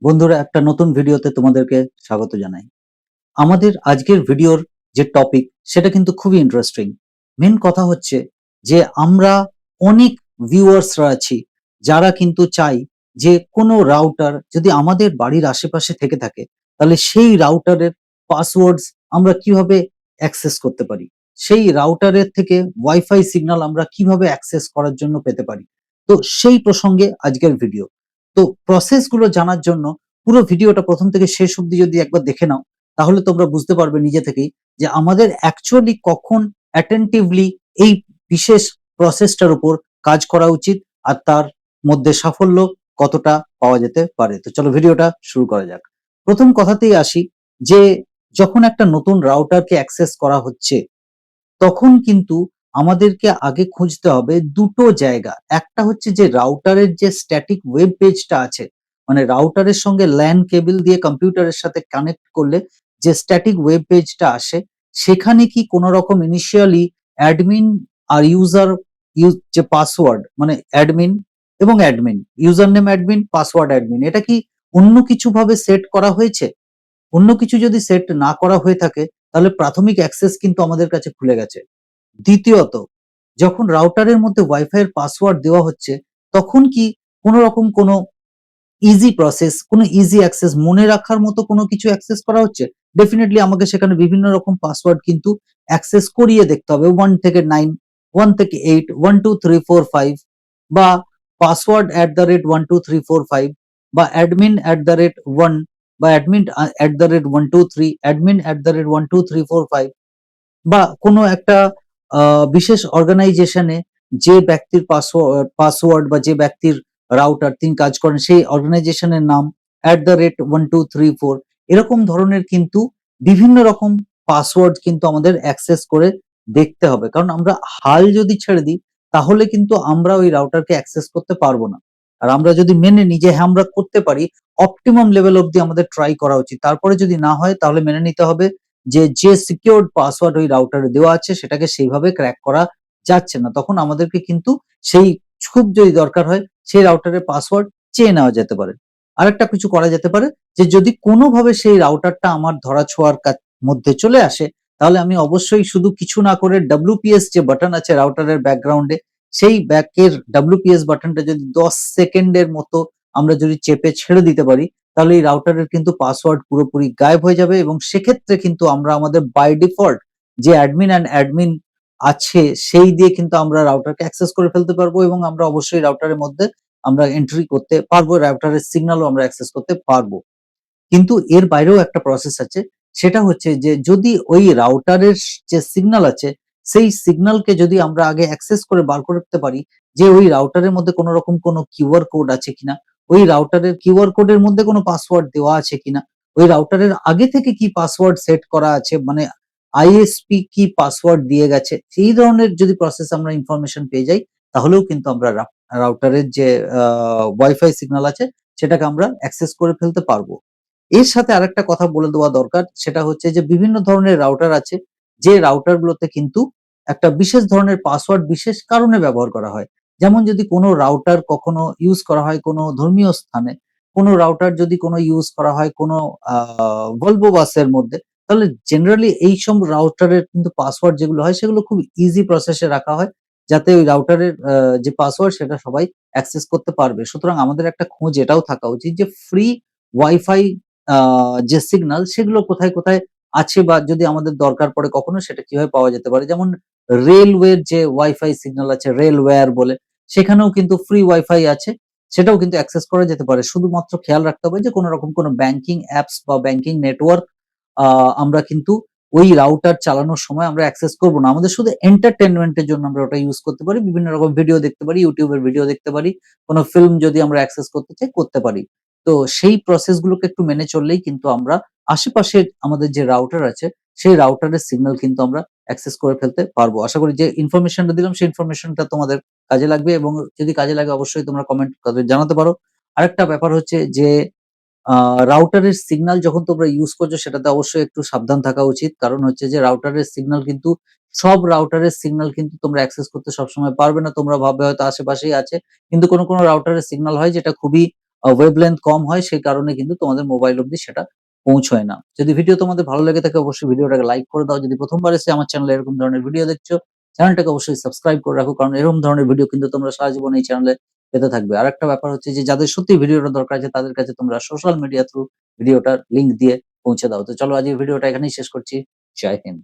বন্ধুরা, একটা নতুন ভিডিওতে তোমাদেরকে স্বাগত জানাই। আমাদের আজকের ভিডিওর যে টপিক সেটা কিন্তু খুবই ইন্টারেস্টিং। মেন কথা হচ্ছে যে আমরা অনেক ভিউয়ার্সরা আছি যারা কিন্তু চাই যে কোনো রাউটার যদি আমাদের বাড়ির আশেপাশে থেকে থাকে তাহলে সেই রাউটারের পাসওয়ার্ডস আমরা কিভাবে অ্যাক্সেস করতে পারি, সেই রাউটারের থেকে ওয়াইফাই সিগন্যাল আমরা কিভাবে অ্যাক্সেস করার জন্য পেতে পারি। তো সেই প্রসঙ্গে আজকের ভিডিও। তো প্রসেসগুলো জানার জন্য পুরো ভিডিওটা প্রথম থেকে শেষ অবধি যদি একবার দেখে নাও তাহলে তোমরা বুঝতে পারবে নিজে থেকেই যে আমাদের অ্যাকচুয়ালি কখন অ্যাটেন্টিভলি এই বিশেষ প্রসেসটার উপর কাজ করা উচিত আর তার মধ্যে সাফল্য কতটা পাওয়া যেতে পারে। তো চলো ভিডিওটা শুরু করা যাক। প্রথম কথাতেই আসি যে যখন একটা নতুন রাউটারকে অ্যাক্সেস করা হচ্ছে তখন কিন্তু আমাদেরকে আগে খুঁজতে হবে দুটো জায়গা। একটা হচ্ছে যে রাউটারের যে স্ট্যাটিক ওয়েব পেজটা আছে, মানে রাউটারের সঙ্গে ল্যান কেবল দিয়ে কম্পিউটারের সাথে কানেক্ট করলে যে স্ট্যাটিক ওয়েব পেজটা আসে, সেখানে কি কোনো রকম ইনিশিয়ালি অ্যাডমিন আর ইউজার যে পাসওয়ার্ড, মানে অ্যাডমিন এবং admin, user name admin, password admin, এটা কি অন্য কিছু ভাবে সেট করা হয়েছে? অন্য কিছু যদি সেট না করা হয়ে থাকে তাহলে প্রাথমিক অ্যাক্সেস কিন্তু আমাদের কাছে খুলে গেছে। দ্বিতীয়ত, যখন রাউটারের মধ্যে ওয়াইফাই এর পাসওয়ার্ড দেওয়া হচ্ছে তখন কি কোনো রকম কোনো ইজি প্রসেস, কোনো ইজি অ্যাক্সেস মনে রাখার মতো কোনো কিছু অ্যাক্সেস করা হচ্ছে? ডেফিনিটলি আমাকে সেখানে বিভিন্ন রকম পাসওয়ার্ড কিন্তু অ্যাক্সেস করিয়ে দেখতে হবে। 1 থেকে 9, 1 থেকে 8, 1 2 3 4 5, বা পাসওয়ার্ড @1 2 3 4 5, বা অ্যাডমিন @1, বা অ্যাডমিন @1 2 3, অ্যাডমিন @1 2 3 4 5, বা কোনো একটা বিশেষ অর্গানাইজেশনে যে ব্যক্তির পাসওয়ার্ড বা যে ব্যক্তির রাউটার তিনি কাজ করেন সেই অর্গানাইজেশনের নাম @1 2 3 4, এরকম ধরনের কিন্তু বিভিন্ন রকম পাসওয়ার্ড কিন্তু আমাদের অ্যাক্সেস করে দেখতে হবে। কারণ আমরা হাল যদি ছেড়ে দিই তাহলে কিন্তু আমরা ওই রাউটারকে অ্যাক্সেস করতে পারবো না। আর আমরা যদি মেনে নিই যে হ্যাঁ আমরা করতে পারি, অপটিমাম লেভেল অব্দি আমাদের ট্রাই করা উচিত। তারপরে যদি না হয় তাহলে মেনে নিতে হবে যে সিকিউরড পাসওয়ার্ড ওই রাউটারে দেওয়া আছে সেটাকে সেইভাবে ক্র্যাক করা যাচ্ছে না। তখন আমাদেরকে কিন্তু সেই খুব যদি দরকার হয় সেই রাউটারের পাসওয়ার্ড চেয়ে নেওয়া যেতে পারে। আরেকটা কিছু করা যেতে পারে যে যদি কোনোভাবে সেই রাউটারটা আমার ধরা-ছোঁয়ার মধ্যে চলে আসে তাহলে আমি অবশ্যই শুধু কিছু না করে ডব্লিউপিএস যে বাটন আছে রাউটারের ব্যাকগ্রাউন্ডে, সেই ব্যাকের ডব্লিউপিএস বাটনটা যদি 10 সেকেন্ডের মতো আমরা যদি চেপে ছেড়ে দিতে পারি তাহলে এই রাউটারের কিন্তু পাসওয়ার্ড পুরোপুরি গায়েব হয়ে যাবে এবং সেক্ষেত্রে কিন্তু আমরা আমাদের বাই ডিফল্ট যে অ্যাডমিন অ্যান্ড অ্যাডমিন আছে সেই দিয়ে কিন্তু আমরা রাউটারকে অ্যাক্সেস করে ফেলতে পারবো এবং আমরা অবশ্যই রাউটারের মধ্যে আমরা এন্ট্রি করতে পারবো, রাউটারের সিগন্যালও আমরা অ্যাক্সেস করতে পারবো। কিন্তু এর বাইরেও একটা প্রসেস আছে, সেটা হচ্ছে যে যদি ওই রাউটারের যে সিগন্যাল আছে সেই সিগন্যালকে যদি আমরা আগে অ্যাক্সেস করে বার করতে পারি যে ওই রাউটারের মধ্যে কোনো রকম কোনো কিউআর কোড আছে কিনা, ওই রাউটারের কিউআর কোডের মধ্যে কোনো পাসওয়ার্ড দেওয়া আছে কিনা, ওই রাউটারের আগে থেকে কি পাসওয়ার্ড সেট করা আছে, মানে আইএসপি কি পাসওয়ার্ড দিয়ে গেছে, সেই ধরনের যদি প্রসেস আমরা ইনফরমেশন পেয়ে যাই তাহলেও কিন্তু আমরা রাউটারের যে ওয়াইফাই সিগন্যাল আছে সেটাকে আমরা অ্যাক্সেস করে ফেলতে পারবো। এর সাথে আরেকটা কথা বলে দেওয়া দরকার, সেটা হচ্ছে যে বিভিন্ন ধরনের রাউটার আছে যে রাউটার গুলোতে কিন্তু একটা বিশেষ ধরনের পাসওয়ার্ড বিশেষ কারণে ব্যবহার করা হয়। যেমন যদি কোনো রাউটার কখনো ইউজ করা হয় কোনো ধর্মীয় স্থানে, কোনো রাউটার যদি কোনো ইউজ করা হয় কোনো ভলভো বাসের মধ্যে, তাহলে জেনারেলি এইসব রাউটারের কিন্তু পাসওয়ার্ড যেগুলো হয় সেগুলো খুব ইজি প্রসেসে রাখা হয় যাতে ওই রাউটারের যে পাসওয়ার্ড সেটা সবাই অ্যাক্সেস করতে পারবে। সুতরাং আমাদের একটা খোঁজ এটাও থাকা উচিত যে ফ্রি ওয়াইফাই আ যে সিগন্যাল সেগুলো কোথায়, কোথায় আছে বা যদি আমাদের দরকার পড়ে কখনো সেটা কিভাবে পাওয়া যেতে পারে। যেমন রেলওয়ের যে ওয়াইফাই সিগন্যাল আছে রেলওয়্যার বলে, সেখানেও কিন্তু ফ্রি ওয়াইফাই আছে। সেটাও কিন্তু অ্যাক্সেস করা যেতে পারে। শুধুমাত্র খেয়াল রাখতে হবে যে কোন রকম কোন ব্যাংকিং অ্যাপস বা ব্যাংকিং নেটওয়ার্ক আ আমরা কিন্তু ওই রাউটার চালানোর সময় আমরা অ্যাক্সেস করব না। আমাদের শুধু এন্টারটেইনমেন্ট এর জন্য আমরা ওটা ইউজ করতে পারি। বিভিন্ন রকম ভিডিও দেখতে পারি, YouTube এর ভিডিও দেখতে পারি। কোন ফিল্ম যদি আমরা অ্যাক্সেস করতে চাই করতে পারি। তো সেই প্রসেস গুলোকে একটু মেনে চললেই কিন্তু আমরা আশেপাশের আমাদের যে রাউটার আছে সেই রাউটারের সিগন্যাল কিন্তু আমরা অ্যাক্সেস করে ফেলতে পারবো। আশা করি যে ইনফরমেশনটা দিলাম সেই ইনফরমেশনটা তোমাদের কাজে লাগবে এবং যদি কাজে লাগে অবশ্যই তোমরা কমেন্ট করে জানাতে পারো। আরেকটা ব্যাপার হচ্ছে যে আ রাউটারের সিগন্যাল যখন তোমরা ইউজ করছো সেটাতে অবশ্যই একটু সাবধান থাকা উচিত। কারণ হচ্ছে যে রাউটারের সিগন্যাল কিন্তু সব রাউটারের সিগন্যাল কিন্তু তোমরা অ্যাক্সেস করতে সবসময় পারবে না। তোমরা ভাববে হয়তো আশেপাশেই আছে। কিন্তু কোন রাউটারের সিগন্যাল হয় যেটা খুবই ওয়েভলেন্থ কম হয়, সেই কারণে কিন্তু তোমাদের মোবাইল অব্দি সেটা পৌঁছয় না। যদি ভিডিও তোমাদের ভালো লেগে থাকে অবশ্যই ভিডিওটাকে লাইক করে দাও। যদি প্রথমবার এসে আমার চ্যানেলে এরকম ধরনের ভিডিও দেখছো, চ্যানেলটাকে অবশ্যই সাবস্ক্রাইব করে রাখো, কারণ এরকম ধরনের ভিডিও কিন্তু তোমরা সারা জীবন এই চ্যানেলে পেতে থাকবে। আরেকটা ব্যাপার হচ্ছে যে যাদের সত্যি ভিডিওটা দরকার আছে তাদের কাছে তোমরা সোশ্যাল মিডিয়া থ্রু ভিডিওটার লিংক দিয়ে পৌঁছে দাও। তো চলো আজকের ভিডিওটা এখানেই শেষ করছি। জয় হিন্দ।